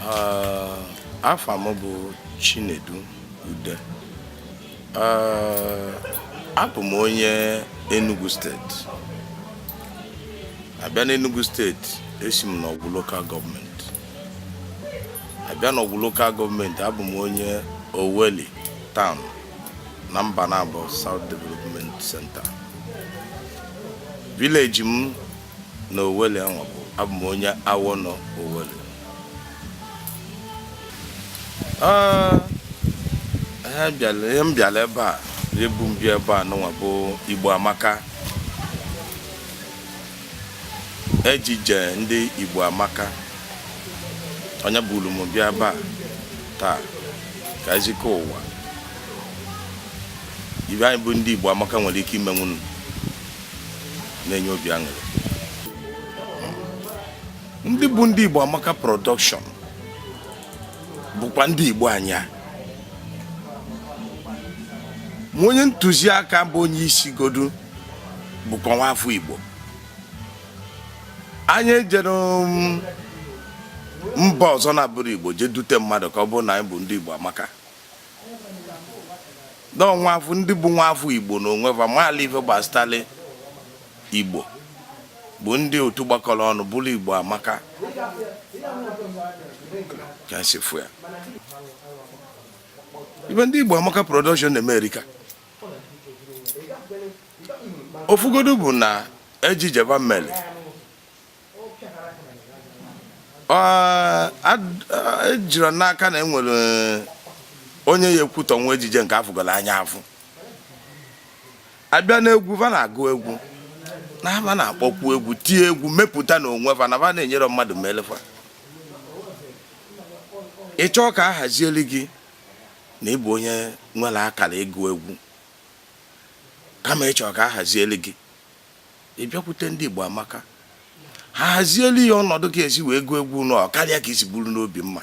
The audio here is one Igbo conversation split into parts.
Afọ m bụ Chinedu Ude. Abụ m onye Enugu steeti. Abịa n'Enugu steeti esi m n'Ọgwụ local gọọmenti. Abịa n'Ọgwụ local gọọmenti abụ m onye Oweli town na Mbanabọ South Development Center. Village m na Oweli ahụ abụ m onye Awono Oweli. Ihe m bịara ebe a ebu m bịa ebe a n'ụwa bụ Igbo Amaka. Ejije ndị Igbo Amaka onye buru m bịa ebe a taa ka ezikọ ụwa ibe anyị bụ ndị Igbo Amaka nwere ike ime nwunu na-enye obi aṅụrị. Ndị bụ ndị Igbo Amaka production bụkwa ndị Igbo anya. Onye ntụziaka bụ onye isi godu bụkwa nwafọ Igbo. Anyị ejere mba ọzọ na-abụrụ Igbo jee dute mmadụ ka ọ bụrụ na anyị bụ ndị Igbo Amaka. Ndị bụ nwafọ Igbo na onwe fa maala ife gbasitali Igbo bụ ndị otu gbakọrọ ọnụ bụrụ Igbo Amaka ka esi fụ ya. Ibe ndị Igbo Amaka production na America ofugodu bụ na ejije mmeli ejiri n'aka na enwere onye ya ekwutọ nwa ejije nke afụgara anya afụ. Abịa n'egwu fa na-agụ egwu na ha na-akpọkwu egwu tie egwu mepụta na onwe fa na fa na-enyere mmadụ melefa. Ị chọọ ka a hazieli gị na ịbụ onye nwere akara ịgụ egwu kama ị chọọ ka a hazieli gị ị bịakwute ndị Igbo Amaka ha hazieli ya ọnọdụ ka esi wee gụọ egwu na ọkarịa ka isi buru n'obi mma.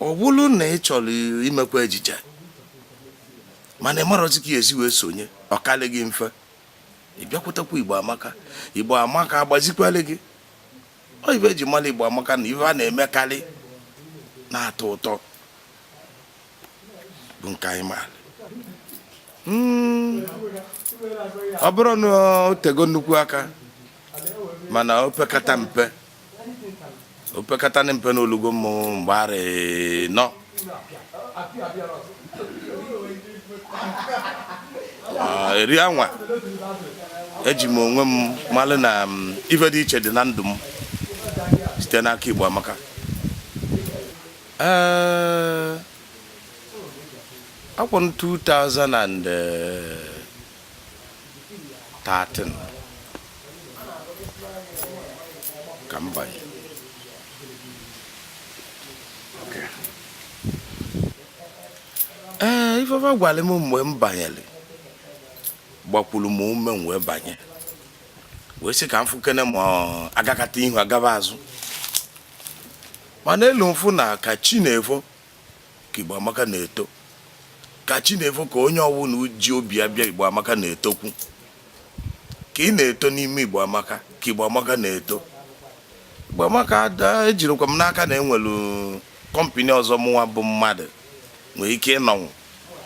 Ọ bụrụ na ị chọrọ imekwa ejije mana ị marọzi ka esi wee sonye ọkarị gị mfe ị bịakwutekwa Igbo Amaka. Igbo Amaka agbazikwala gị ọ ibe eji mara Igbo Amaka na ife a na-emekarị na-atọ ụtọ bụ nke anyị maara. Ọ bụrụ na o tego nnukwu aka mana opekata mpe n'olugo m mgbe arị nọ eri anwa eji m onwe m malụ na ife dị iche dị na ndụ m site n'aka Igbo Amaka. Akwọ 2013 ka m banye. Ifefe gwara m mgbe m banyere gbakwuru m ume m wee banye wee sị ka m fụkene ma agakata ihu agaba azụ mana elu mfụ na ka chi na-efo ka Igbo Amaka na-eto, ka chi na-efo ka onye ọwụ na uji obi abịa Igbo Amaka na-etokwu, ka ị na-eto n'ime Igbo Amaka ka Igbo Amaka na-eto. Igbo Amaka ejirikwa m n'aka na enwelu kọmpini ọzọ mụnwa bụ mmadụ nwere ike ịnọnwụ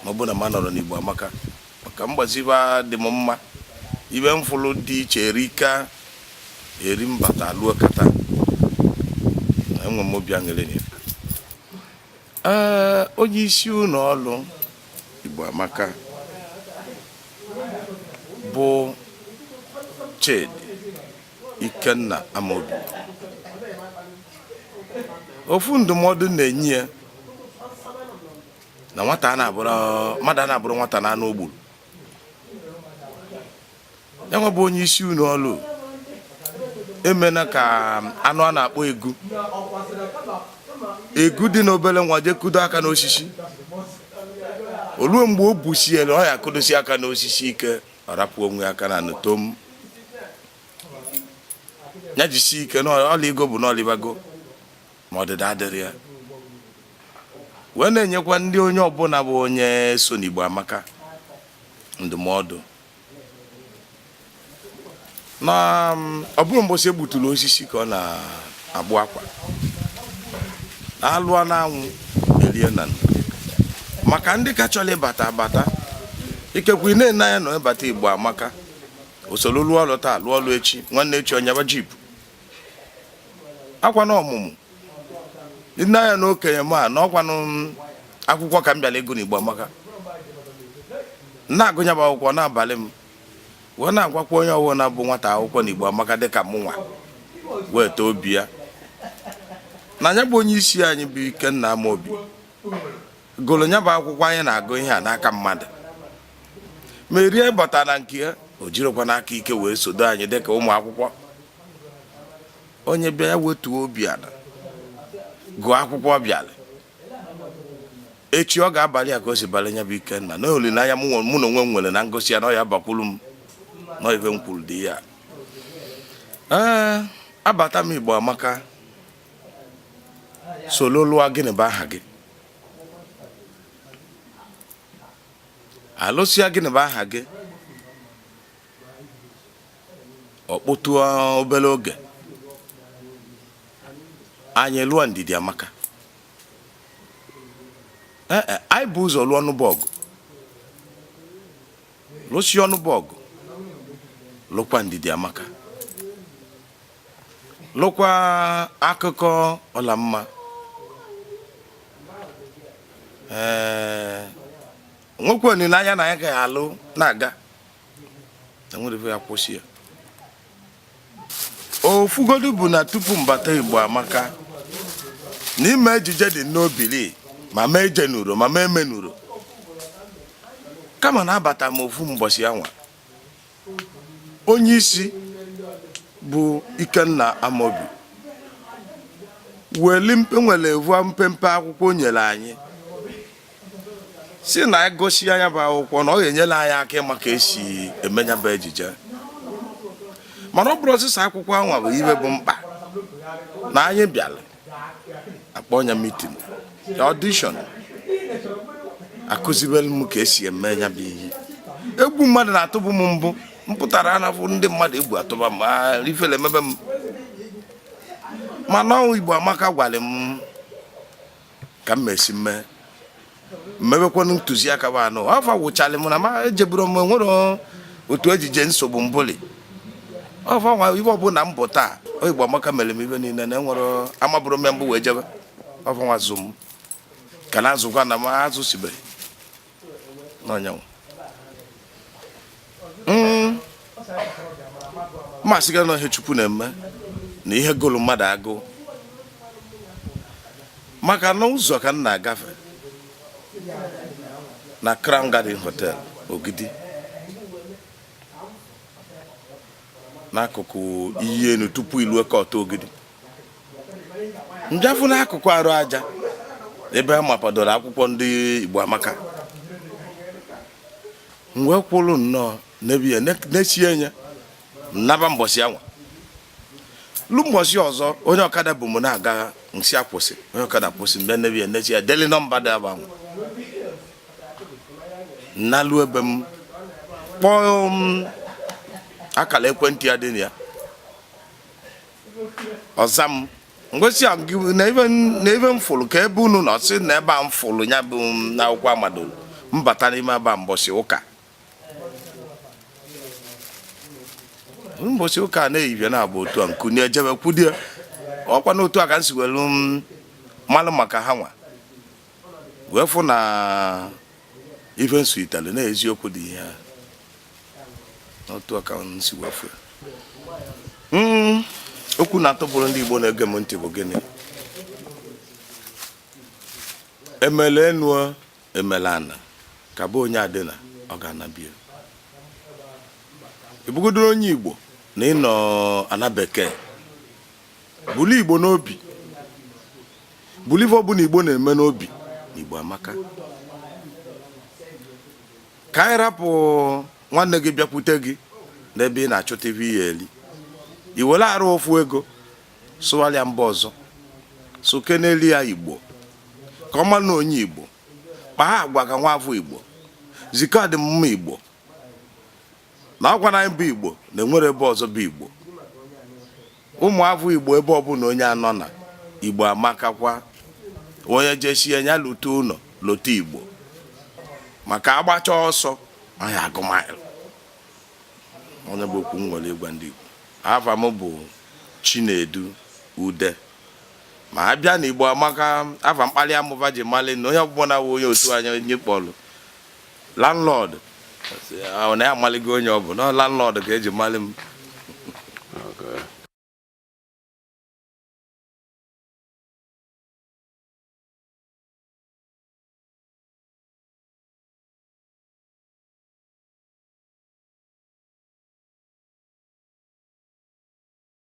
ma ọ bụ na m nọrọ n'Igbo Amaka maka mgbazibe dị m mma ibe mfụlụ dị iche erika eri mbata lụọ kata enwe m obi aṅụrị. Onye isi ụlọ ọrụ Igbo Amaka bụ Chidi Ikenna Amobi. Ofu ndụmọdụ na-enye ya na mmadụ a na-abụrụ nwata na anụ ogburu. Ya nwa bụ onye isi ụlọ ọrụ emena ka anụ a na-akpọ egu dị n'obere nwa je kudo aka n'osisi. Oluo mgbe o busiele ọ ya kudosi aka n'osisi ike ọ rapụ onwe aka na tom ya jisi ike na ọla ego bụ n'ọlibago ma ọdịda adịrị ya wee na-enyekwa ndị onye ọbụla bụ onye so n'Igbo Amaka ndụmọdụ na ọ bụrụ mgbọsị egbuturu osisi ka ọ na-agbụ akwa alụọ na-anwụ elie na maka ndị ka chọrọ ịbata abata ikekwe ị na-ene anya nọ ịbata Igbo amaka usoro lụọ ọlụ taa lụọ ọlụ echi nwanne echi ọnyaba jip akwa na ọmụmụ nne anya na okenye ma na ọkwanụ akwụkwọ ka m bịara ego n'Igbo amaka na-agụnya bụ akwụkwọ n'abalị m wee na-agwakwa onye ọwụ na-abụ nwata akwụkwọ n'Igbo amaka dịka mụnwa wee too obi ya na anya bụ onye isi anyị bụ Ikenna Amobi gụrụ nya bụ akwụkwọ anyị na-agụ ihe a n'aka mmadụ ma erie bata na nke ya o jirikwa n'aka ike wee sodo anyị dịka ụmụ akwụkwọ onye bịa ya wetuo obi ala gụọ akwụkwọ bịara echi ọ ga-abalị ya ka o si balị nya bụ Ikenna na olileanya mụ na onwe m nwere na ngosi ya na ọ ya bakwuru m na ife m kwuru dị ya abata m Igbo amaka solo lụọ gịnị bụ aha gị alụsịa gịnị bụ aha gị ọkpụtụ obere oge anyị lụọ Ndidi Amaka anyị bụ ụzọ lụọ ọnụbọgụ lụsịa ọnụbọgụ lụkwa Ndidi Amaka lụkwa akụkọ Ọlamma nwekwa olileanya na ya ga-alụ na-aga enwere ya kwụsị ya ofugodu bụ na tupu mbata Igbo amaka n'ime ejije dị n'obili ma mee jenuro ma mee menuro kama na-abata m ofu mbọsị anwa onye isi bụ Ikenna Amobi nwere evu mpempe akwụkwọ nyere anyị si na egosi anya bụ akwụkwọ na ọ ga-enyere anyị aka maka esi emenya bụ ejije mana ọ bụrụ osisi akwụkwọ anwa bụ ibe bụ mkpa na anyị bịara akpọ nya mitin audition akụzibelu m ka esi eme nya bụ ihe egwu mmadụ na-atụbụ m mbụ mpụtara anafụ ndị mmadụ egwu atụba ma rifele emebe m mana Igbo amaka gwara m ka m esi mmebekwanụ ntụziaka bụ anụ afọ wụchalị m na ma ejeburu m nwere otu ejije nsogbu mbụli ọfọ nwa ibe ọbụla mbụ taa Igbo amaka mere m ibe niile na enwere amabụrụ m mbụ wee jebe ọfọ nwa zụ m ka na azụkwa na m azụ sibeghị n'ọnyanwụ masị gị na ihe Chukwu na-eme na ihe gụrụ mmadụ agụ maka na ụzọ ka m na-agafe na Crown Garden Hotel Ogidi n'akụkụ iyi enu tupu ilu Ekọt Ogidi njafụ n'akụkụ arụ aja ebe a mapadoro akwụkwọ ndị Igbo amaka mgbe kwụrụ nnọọ n'ebe ya na-esie nya nnaba mbọsị anwa lu mbọsị ọzọ onye ọkada bụ m na-aga nsị akwụsị onye ọkada kwụsị mgbe n'ebe ya n'echi ya deli nọmba dị aba anwa nnalu ebe m kpọọ akala ekwentị ya dị na ya ọza m ngosi na ebe m fụrụ ka ebe unu nọ sị na ebe a m fụrụ ya bụ n'akwụkwọ amadoro mbata n'ime aba mbọsị ụka mbọsị ụka na-eyibia na abụ otu a nkuni ejebe kwudie ọkwa n'otu a ka m si welu malụ maka ha nwa wee fụ na ife nsu itali na eziokwu dị ihe n'otu a ka m si wee fụ okwu na-atụpụrụ ndị Igbo na-ege m ntị bụ gịnị emele enu emele ana ka bụ onye adịna ọ ga-anabịa ibugodoro onye Igbo na ịnọ ana bekee buli Igbo n'obi buli ife ọbụla Igbo na-eme n'obi Igbo amaka ka anyị rapụ nwanne gị bịakwute gị n'ebe ị na-achọta ife ihe eli iwere arụ ofu ego sụgharịa mba ọzọ soke n'elu ya Igbo ka ọ mara na onye Igbo kpaa agwa ka nwa afọ Igbo zikọ dị mma Igbo na ọgwa na bụ Igbo na enwere ebe ọzọ bụ Igbo ụmụ afọ Igbo ebe ọbụla onye anọ na Igbo amakakwa onye jesie nya lute ụlọ lote Igbo maka agbacha ọsọ anyị agụmaịlụ. Onye bụ okwu nwere ịgwa ndị Igbo. Afa m bụ Chinedu Ude. Ma abịa na Igbo amaka afa mkpali amụva ji mali na onye ọbụla wụ onye otu anya nye kpọlụ landlord. Ọ na-amaligo onye ọ bụ na landlord ka eji mali m.